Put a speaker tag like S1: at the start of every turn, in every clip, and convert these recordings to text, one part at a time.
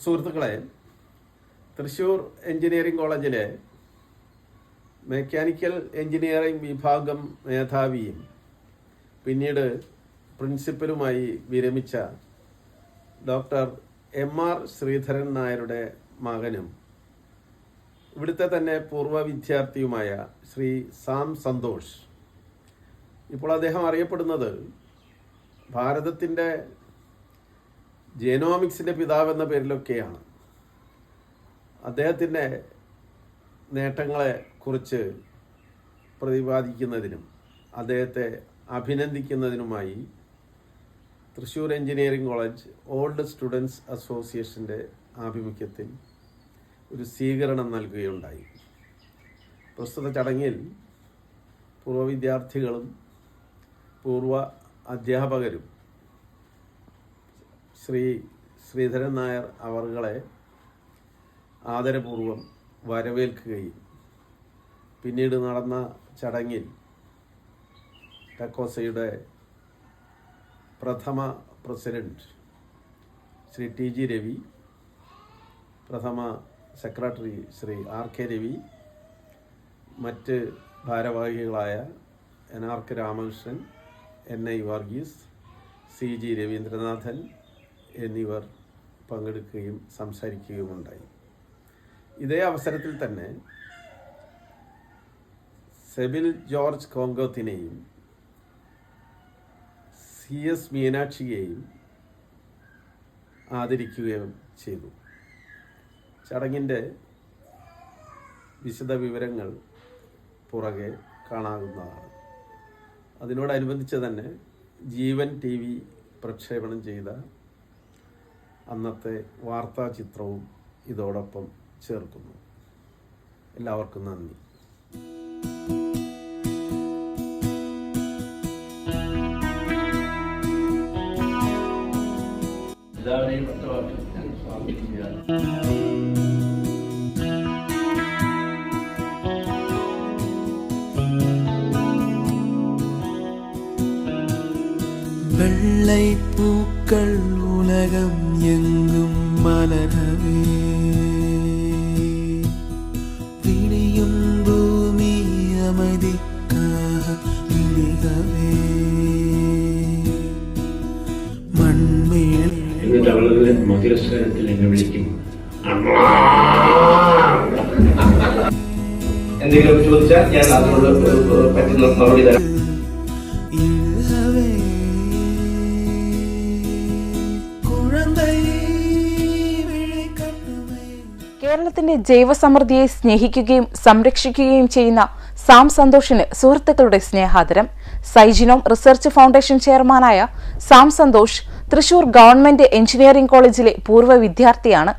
S1: സുഹൃത്തുക്കളെ, തൃശ്ശൂർ എഞ്ചിനീയറിംഗ് കോളേജിലെ mechanical engineering വിഭാഗം മേധാവിയും പിന്നീട് പ്രിൻസിപ്പലുമായി വിരമിച്ച ഡോക്ടർ എം.ആർ. ശ്രീധരൻ നായരുടെ മകനും ഇവിടുത്തെ തന്നെ പൂർവ്വ വിദ്യാർത്ഥിയുമായ ശ്രീ സാം സന്തോഷ്. ഇപ്പോൾ അദ്ദേഹം അറിയപ്പെടുന്നത് ഭാരതത്തിൻ്റെ ജെനോമിക്സിൻ്റെ പിതാവെന്ന പേരിലൊക്കെയാണ്. അദ്ദേഹത്തിൻ്റെ നേട്ടങ്ങളെ കുറിച്ച് പ്രതിപാദിക്കുന്നതിനും അദ്ദേഹത്തെ അഭിനന്ദിക്കുന്നതിനുമായി Thrissur engineering college old students അസോസിയേഷൻ്റെ ആഭിമുഖ്യത്തിൽ ഒരു സ്വീകരണം നൽകുകയുണ്ടായി. പ്രസ്തുത ചടങ്ങിൽ പൂർവ്വ വിദ്യാർത്ഥികളും പൂർവ്വ അധ്യാപകരും ശ്രീ ശ്രീധരൻ നായർ അവറുകളെ ആദരപൂർവ്വം വരവേൽക്കുകയും പിന്നീട് നടന്ന ചടങ്ങിൽ ടെക്കോസയുടെ പ്രഥമ president Shri T G Ravi, പ്രഥമ secretary Shri R K Ravi, മറ്റ് ഭാരവാഹികളായ N R K Ramakrishnan, N I Varghese, C G Raveendranathan എന്നിവർ പങ്കെടുക്കുകയും സംസാരിക്കുകയുമുണ്ടായി. ഇതേ അവസരത്തിൽ തന്നെ സെബിൽ ജോർജ് കോങ്കോത്തിനെയും സി എസ് മീനാക്ഷിയെയും ആദരിക്കുകയും ചെയ്തു. ചടങ്ങിൻ്റെ വിശദ വിവരങ്ങൾ പുറകെ കാണാവുന്നതാണ്. അതിനോടനുബന്ധിച്ച് തന്നെ ജീവൻ TV പ്രക്ഷേപണം ചെയ്ത അന്നത്തെ വാർത്താ ചിത്രവും ഇതോടൊപ്പം ചേർക്കുന്നു. എല്ലാവർക്കും നന്ദി.
S2: வெள்ளை பூக்கள் உலகம் எங்கும் மலரவே, விடியும் பூமி அமைதிக்காக விழிகவே, மண்மேல்
S3: എന്നിട്ട് അവളുടെ മധുരസ്വരത്തിൽ എന്നെ വിളിക്കും. എന്തെങ്കിലും ചോദിച്ചാൽ ഞാൻ അതിനോട് പറ്റുന്ന മറുപടി തരാം.
S4: കേരളത്തിന്റെ ജൈവസമൃദ്ധിയെ സ്നേഹിക്കുകയും സംരക്ഷിക്കുകയും ചെയ്യുന്ന സാം സന്തോഷിന് സുഹൃത്തുക്കളുടെ സ്നേഹാദരം. സൈജിനോം റിസർച്ച് ഫൗണ്ടേഷൻ ചെയർമാനായ Sam Santhosh Thrissur government engineering കോളേജിലെ പൂർവ്വ വിദ്യാർത്ഥിയാണ്.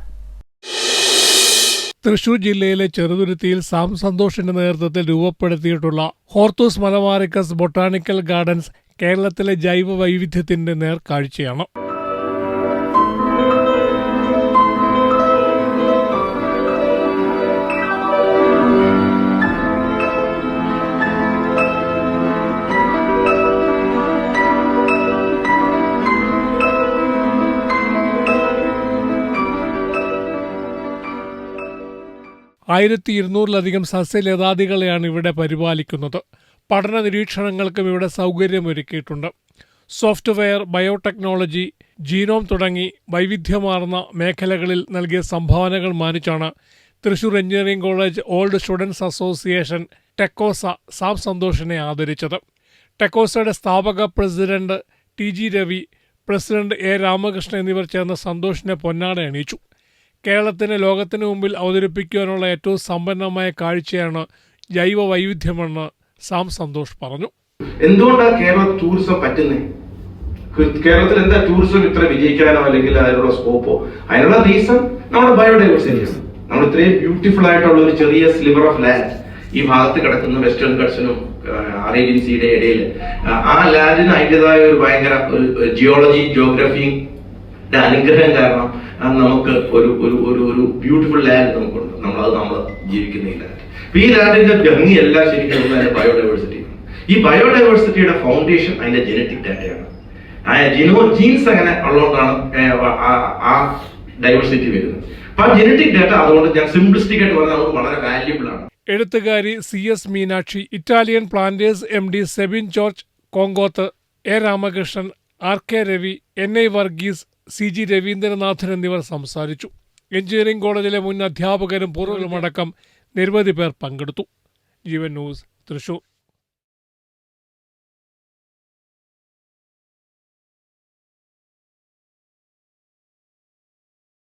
S5: തൃശൂർ ജില്ലയിലെ ചെറുതുരുത്തിയിൽ സാം സന്തോഷിന്റെ നേതൃത്വത്തിൽ രൂപപ്പെടുത്തിയിട്ടുള്ള ഹോർത്തൂസ് മലബാറിക്കസ് ബൊട്ടാണിക്കൽ ഗാർഡൻസ് കേരളത്തിലെ ജൈവ വൈവിധ്യത്തിന്റെ നേർക്കാഴ്ചയാണ്. ആയിരത്തി 200-ലധികം സസ്യലതാദികളെയാണ് ഇവിടെ പരിപാലിക്കുന്നത്. പഠന നിരീക്ഷണങ്ങൾക്കും ഇവിടെ സൗകര്യമൊരുക്കിയിട്ടുണ്ട്. സോഫ്റ്റ്വെയർ, ബയോടെക്നോളജി, ജീനോം തുടങ്ങി വൈവിധ്യമാർന്ന മേഖലകളിൽ നൽകിയ സംഭാവനകൾ മാനിച്ചാണ് Thrissur engineering college old students association Tecosa Sam സന്തോഷിനെ ആദരിച്ചത്. ടെക്കോസയുടെ സ്ഥാപക president T G Ravi, president A Ramakrishnan എന്നിവർ ചേർന്ന് സന്തോഷിനെ പൊന്നാട അണിയിച്ചു. കേരളത്തിന് ലോകത്തിന് മുമ്പിൽ അവതരിപ്പിക്കുവാനുള്ള ഏറ്റവും സമ്പന്നമായ കാഴ്ചയാണ് ജൈവ വൈവിധ്യമെന്ന് സാം സന്തോഷ് പറഞ്ഞു.
S6: എന്തുകൊണ്ടാണ് കേരള ടൂറിസം പറ്റുന്നത്? കേരളത്തിൽ എന്താ ടൂറിസം ഇത്ര വിജയിക്കാനോ അല്ലെങ്കിൽ അതിനുള്ള സ്കോപ്പോ? അതിനുള്ള റീസൺ നമ്മുടെ ബയോഡൈവേഴ്സിറ്റിയാണ്. നമ്മൾ ഇത്രയും ബ്യൂട്ടിഫുൾ ആയിട്ടുള്ള ഒരു ചെറിയ സ്ലിവർ ഓഫ് ലാൻഡ് ഈ ഭാഗത്ത് കിടക്കുന്ന വെസ്റ്റേൺ ഗട്ട്സിനും അറേബ്യൻ സീയുടെ ഇടയിൽ, ആ ലാൻഡിന് അതിൻ്റെതായ ഒരു ഭയങ്കര ജിയോളജി, ജോഗ്രഫിയുടെ അനുഗ്രഹം കാരണം നമുക്ക് ഒരു ഒരു ഒരു ഒരു ബ്യൂട്ടിഫുൾ ലാൻഡ് നമുക്കുണ്ട്. നമ്മൾ ജീവിക്കുന്ന ഈ ലാൻഡ്. ഈ ലാൻഡിന്റെ ഭംഗി എല്ലാം ശരിക്കും അതിന്റെ ബയോഡൈവേഴ്സിറ്റി. ഈ ബയോഡൈവേഴ്സിറ്റിയുടെ ഫൗണ്ടേഷൻ അതിന്റെ ജനറ്റിക് ഡാറ്റയാണ്. ജീൻസ് അങ്ങനെ ഉള്ളതുകൊണ്ടാണ് ആ ഡൈവേഴ്സിറ്റി വരുന്നത്. അപ്പൊ ആ ജനറ്റിക് ഡാറ്റ അതുകൊണ്ട് ഞാൻ സിംപ്ലിസ്റ്റിക് ആയിട്ട് പറഞ്ഞാൽ നമുക്ക് വളരെ വാല്യുബിൾ ആണ്.
S5: എഴുത്തുകാരി CS Meenakshi, Italian planters MD Sebin George Kongoth, A Ramakrishnan, RK Ravi, NI Varghese, CG Raveendranathan എന്നിവർ സംസാരിച്ചു. എഞ്ചിനീയറിംഗ് കോളേജിലെ മുൻ അധ്യാപകരും പൂർവ്വരുമടക്കം നിരവധി പേർ പങ്കെടുത്തു. ജീവൻ ന്യൂസ്, തൃശൂർ.